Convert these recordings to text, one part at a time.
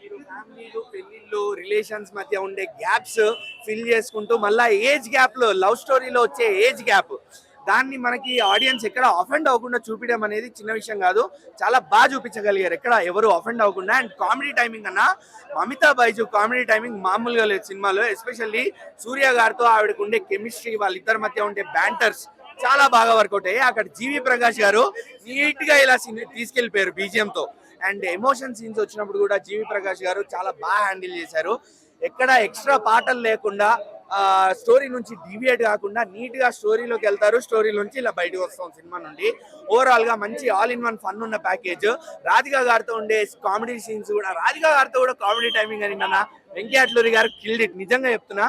మీరు ఫ్యామిలీలు పెళ్లిళ్ళు రిలేషన్స్ మధ్య ఉండే గ్యాప్స్ ఫిల్ చేసుకుంటూ మళ్ళీ ఏజ్ గ్యాప్ లో లవ్ స్టోరీలో వచ్చే ఏజ్ గ్యాప్ దాన్ని మనకి ఆడియన్స్ ఎక్కడ అఫెండ్ అవ్వకుండా చూపించడం అనేది చిన్న విషయం కాదు. చాలా బాగా చూపించగలిగారు, ఎక్కడ ఎవరు అఫెండ్ అవ్వకుండా. అండ్ కామెడీ టైమింగ్ అన్న, మమితా బైజు కామెడీ టైమింగ్ మామూలుగా లేదు సినిమాలో. ఎస్పెషల్లీ సూర్య గారితో ఆవిడకు ఉండే కెమిస్ట్రీ, వాళ్ళిద్దరి మధ్య ఉండే బ్యాంటర్స్ చాలా బాగా వర్కౌట్ అయ్యాయి. అక్కడ జీవి ప్రకాష్ గారు నీట్ గా ఇలా తీసుకెళ్లిపోయారు బీజిఎం తో. అండ్ ఎమోషన్ సీన్స్ వచ్చినప్పుడు కూడా జీవి ప్రకాష్ గారు చాలా బాగా హ్యాండిల్ చేశారు. ఎక్కడ ఎక్స్ట్రా పాటలు లేకుండా స్టోరీ నుంచి డివియేట్ కాకుండా నీట్ గా స్టోరీలోకి వెళ్తారు. స్టోరీ నుంచి ఇలా బయటకు వస్తాం సినిమా నుండి. ఓవరాల్ గా మంచి ఆల్ ఇన్ వన్ ఫన్ ఉన్న ప్యాకేజ్. రాధికా గారితో ఉండే కామెడీ సీన్స్ కూడా, రాధికా గారితో కూడా కామెడీ టైమింగ్ అని అన్న వెంకయ్యట్లూరి గారు కిల్డ్ ఇట్, నిజంగా చెప్తున్నా.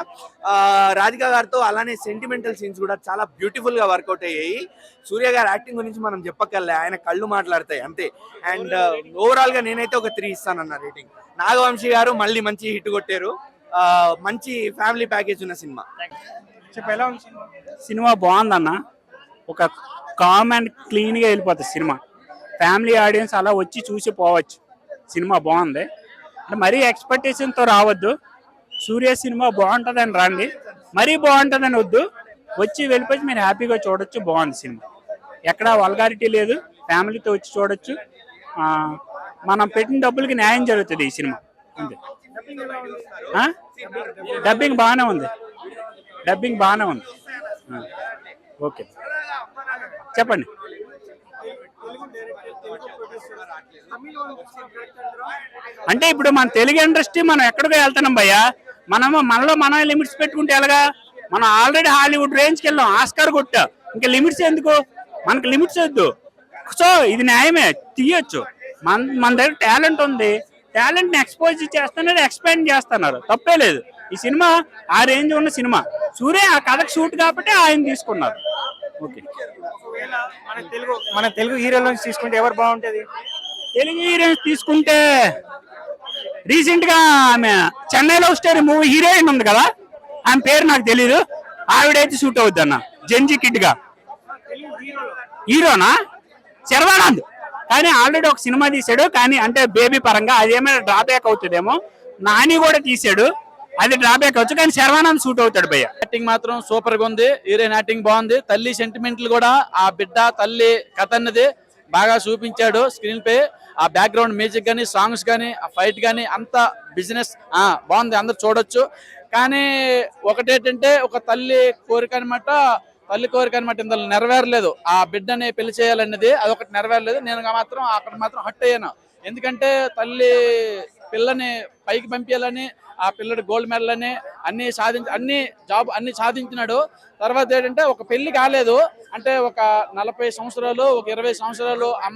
రాధికా గారితో అలానే సెంటిమెంటల్ సీన్స్ కూడా చాలా బ్యూటిఫుల్ గా వర్కౌట్ అయ్యాయి. సూర్య గారి యాక్టింగ్ గురించి మనం చెప్పక్కర్లే, ఆయన కళ్ళు మాట్లాడతాయి అంతే. అండ్ ఓవరాల్ గా నేనైతే ఒక 3 ఇస్తానన్న రేటింగ్. నాగవంశీ గారు మళ్ళీ మంచి హిట్ కొట్టారు. మంచి ఫ్యామిలీ ప్యాకేజ్ ఉన్న సినిమా. సినిమా బాగుందన్న, ఒక కామ్ అండ్ క్లీన్ గా వెళ్ళిపోతుంది సినిమా. ఫ్యామిలీ ఆడియన్స్ అలా వచ్చి చూసి పోవచ్చు. సినిమా బాగుంది, అంటే మరీ ఎక్స్పెక్టేషన్ తో రావద్దు. సూర్య సినిమా బాగుంటుందని రండి, మరీ బాగుంటుందని వద్దు. వచ్చి వెళ్ళిపోయి మీరు హ్యాపీగా చూడొచ్చు. బాగుంది సినిమా, ఎక్కడ వల్గారిటీ లేదు. ఫ్యామిలీతో వచ్చి చూడొచ్చు. మనం పెట్టిన డబ్బులకి న్యాయం జరుగుతుంది ఈ సినిమా అంతే. డబ్బింగ్ బాగానే ఉంది, డబ్బింగ్ బాగానే ఉంది. ఓకే చెప్పండి. అంటే ఇప్పుడు మన తెలుగు ఇండస్ట్రీ మనం ఎక్కడికో వెళ్తున్నాం భయ్యా. మనలో మనం లిమిట్స్ పెట్టుకుంటే ఎలాగా? మనం ఆల్రెడీ హాలీవుడ్ రేంజ్కి వెళ్ళాం, ఆస్కార్ కొట్టా. ఇంకా లిమిట్స్ ఎందుకు? మనకు లిమిట్స్ వద్దు. సో ఇది న్యాయమే, తీయొచ్చు. మన దగ్గర టాలెంట్ ఉంది, టాలెంట్ ని ఎక్స్పోజ్ చేస్తున్నారు, ఎక్స్పాండ్ చేస్తున్నారు, తప్పే లేదు. ఈ సినిమా ఆ రేంజ్ ఉన్న సినిమా. సూర్య ఆ కథకు షూట్ కాబట్టి ఆయన తీసుకున్నారు. ఓకే, మన తెలుగు హీరోల నుంచి తీసుకుంటే ఎవరు బాగుంటది? తెలుగు హీరోయిన్స్ తీసుకుంటే రీసెంట్ గా ఆమె Chennai love story movie heroine ఉంది కదా, ఆమె పేరు నాకు తెలీదు, ఆవిడైతే షూట్ అవుద్ది అన్న. జంజీ కిడ్ గా హీరోనా శర్వానంద్. కానీ ఆల్రెడీ ఒక సినిమా తీసాడు, కానీ అంటే బేబీ పరంగా అదేమైనా డ్రాబ్యాక్ అవుతుందేమో. నాని కూడా తీసాడు, అది డ్రాబ్యాక్ అవచ్చు, కానీ శర్వానంద్ సూట్ అవుతాడు భయ్య. యాక్టింగ్ మాత్రం సూపర్ గా ఉంది, హీరోయిన్ యాక్టింగ్ బాగుంది. తల్లి సెంటిమెంట్లు కూడా, ఆ బిడ్డ తల్లి కథ అన్నది బాగా చూపించాడు స్క్రీన్ పే. ఆ బ్యాక్గ్రౌండ్ మ్యూజిక్ గానీ, సాంగ్స్ గానీ, ఆ ఫైట్ గానీ అంత బిజినెస్ బాగుంది, అందరు చూడొచ్చు. కానీ ఒకటేంటంటే ఒక తల్లి కోరిక అనమాట, ఇందులో నెరవేరలేదు. ఆ బిడ్డని పెళ్లి చేయాలన్నది అదొకటి నెరవేరలేదు. నేను అక్కడ మాత్రం హట్ అయ్యాను. ఎందుకంటే తల్లి పిల్లని పైకి పంపించాలని, ఆ పిల్లడు గోల్డ్ మెడల్ అని అన్ని సాధించినాడు. తర్వాత ఏంటంటే ఒక పెళ్లి కాలేదు అంటే ఒక 40 సంవత్సరాలు, ఒక 20 సంవత్సరాలు ఆ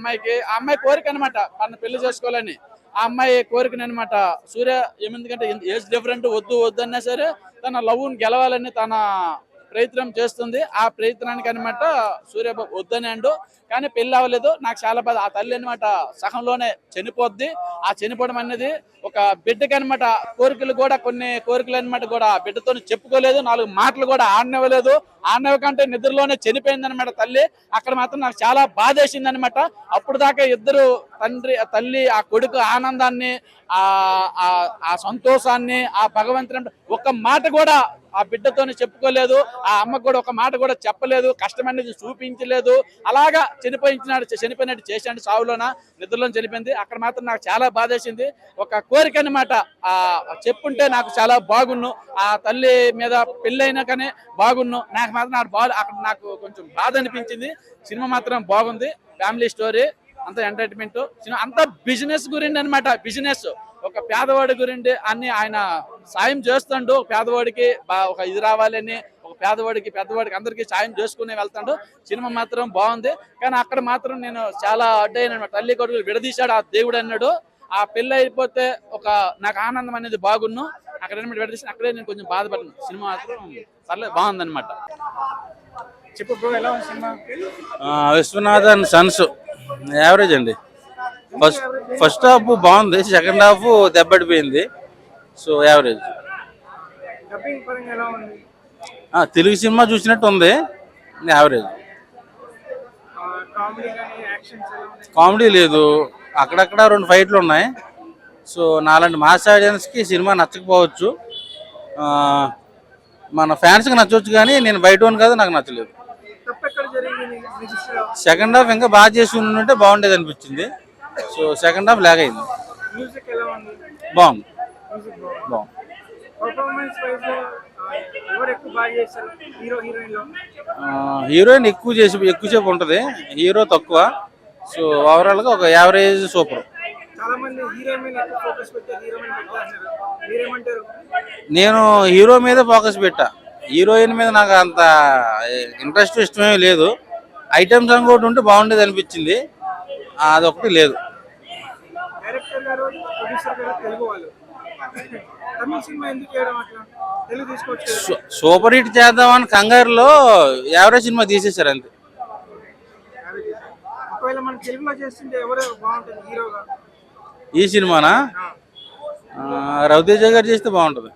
అమ్మాయి కోరిక అనమాట, తను పెళ్లి చేసుకోవాలని. ఆ అమ్మాయి కోరికని అనమాట. సూర్య ఎందుకంటే ఏజ్ డిఫరెంట్, వద్దు అన్నా సరే తన లవ్ గెలవాలని తన ప్రయత్నం చేస్తుంది. ఆ ప్రయత్నానికి అనమాట సూర్య వద్దని అండు, కానీ పెళ్లి అవ్వలేదు. నాకు చాలా బాధ. ఆ తల్లి అనమాట సగంలోనే చనిపోద్ది. ఆ చనిపోవడం అనేది ఒక బిడ్డకి అనమాట కోరికలు కూడా, కొన్ని కోరికలు అనమాట కూడా బిడ్డతో చెప్పుకోలేదు, 4 మాటలు కూడా ఆడనివ్వలేదు. ఆడనివ్వకంటే నిద్రలోనే చనిపోయింది అనమాట తల్లి. అక్కడ మాత్రం నాకు చాలా బాధ వేసింది అనమాట. అప్పుడు దాకా ఇద్దరు తల్లి ఆ కొడుకు ఆనందాన్ని, ఆ సంతోషాన్ని, ఆ భగవంతుని ఒక్క మాట కూడా ఆ బిడ్డతోనే చెప్పుకోలేదు. ఆ అమ్మకు కూడా ఒక మాట కూడా చెప్పలేదు, కష్టం అనేది చూపించలేదు. అలాగా చనిపోయినట్టు చేశాడు. సావులోన నిద్రలో చనిపోయింది. అక్కడ మాత్రం నాకు చాలా బాధ వేసింది. ఒక కోరిక అనమాట, చెప్పుంటే నాకు చాలా బాగున్ను. ఆ తల్లి మీద పెళ్ళైనా కానీ బాగున్ను. నాకు మాత్రం అక్కడ నాకు కొంచెం బాధ అనిపించింది. సినిమా మాత్రం బాగుంది, ఫ్యామిలీ స్టోరీ, అంత ఎంటర్టైన్మెంట్ సినిమా, అంత బిజినెస్ గురించి అనమాట. బిజినెస్ ఒక పేదవాడి గురించి అన్ని ఆయన సాయం చేస్తాడు. పేదవాడికి ఒక ఇది రావాలని, ఒక పేదవాడికి పెద్దవాడికి అందరికీ సాయం చేసుకుని వెళ్తాడు. సినిమా మాత్రం బాగుంది. కానీ అక్కడ మాత్రం నేను చాలా అడ్డైన, తల్లి కొడుకులు విడదీశాడు ఆ దేవుడు అన్నాడు. ఆ పెళ్లి అయిపోతే నాకు ఆనందం అనేది బాగున్ను. అక్కడ విడదీసి అక్కడే నేను కొంచెం బాధపడ్డాను. సినిమా మాత్రం పర్లేదు, బాగుందన్నమాట. చెప్పు బ్రో, ఎలా ఉంది సినిమా? విశ్వనాథన్ సన్స్ యావరేజ్ అండి. ఫస్ట్ హాఫ్ బాగుంది, సెకండ్ హాఫ్ దెబ్బడిపోయింది. So average. తెలుగు సినిమా చూసినట్టు ఉంది, యావరేజ్. కామెడీ లేదు, అక్కడక్కడ 2 ఫైట్లు ఉన్నాయి. సో నాలాంటి మాస్ ఆడియన్స్కి సినిమా నచ్చకపోవచ్చు, మన ఫ్యాన్స్కి నచ్చవచ్చు, కానీ నేను బయట వాడిని కాదు, నాకు నచ్చలేదు. తప్పు ఎక్కడ జరిగింది మీ దృష్టిలో? సెకండ్ హాఫ్ ఇంకా బాగా చేసుకుని ఉంటే బాగుండేది అనిపించింది. సో సెకండ్ హాఫ్ లాగ్ అయింది. మ్యూజిక్ ఎలా ఉంది? బాగుంది. మ్యూజిక్ బాగుంది. పర్ఫార్మెన్స్ వైజ్ ఎవరు ఎక్కువ బాగా చేస్తారు హీరో హీరోయిన్ లో? హీరోయిన్ ఎక్కువసేపు ఉంటుంది, హీరో తక్కువ. సో ఓవరాల్గా ఒక యావరేజ్ సూపర్. చాలా మంది హీరో మీద ఎక్కువ ఫోకస్ పెట్టారు, హీరో మీద పెట్టారు, మీరేమంటారు? నేను హీరో మీద ఫోకస్ పెట్టా, హీరోయిన్ మీద నాకు అంత ఇంట్రెస్ట్ ఇష్టమేమీ లేదు. ఐటమ్ సాంగ్ ఒకటి ఉంటే బాగుండేది అనిపించింది, అదొకటి లేదు. డైరెక్టర్ గారు ప్రొడ్యూసర్ గారు తెలుగు వాళ్ళు, తమిళ సినిమా ఎందుకు చేయడం అట్లా? తెలుగు తీసుకోవచ్చు. సూపర్ హిట్ చేద్దామని కంగారులో యావరేజ్ సినిమా తీసేశారు అంతే. ఒకవేళ మనం తెలుగులో చేస్తుంటే ఎవరు బాగుంటుంది హీరోగా? ఈ సినిమానా రవితేజ గారు చేస్తే బాగుంటుంది.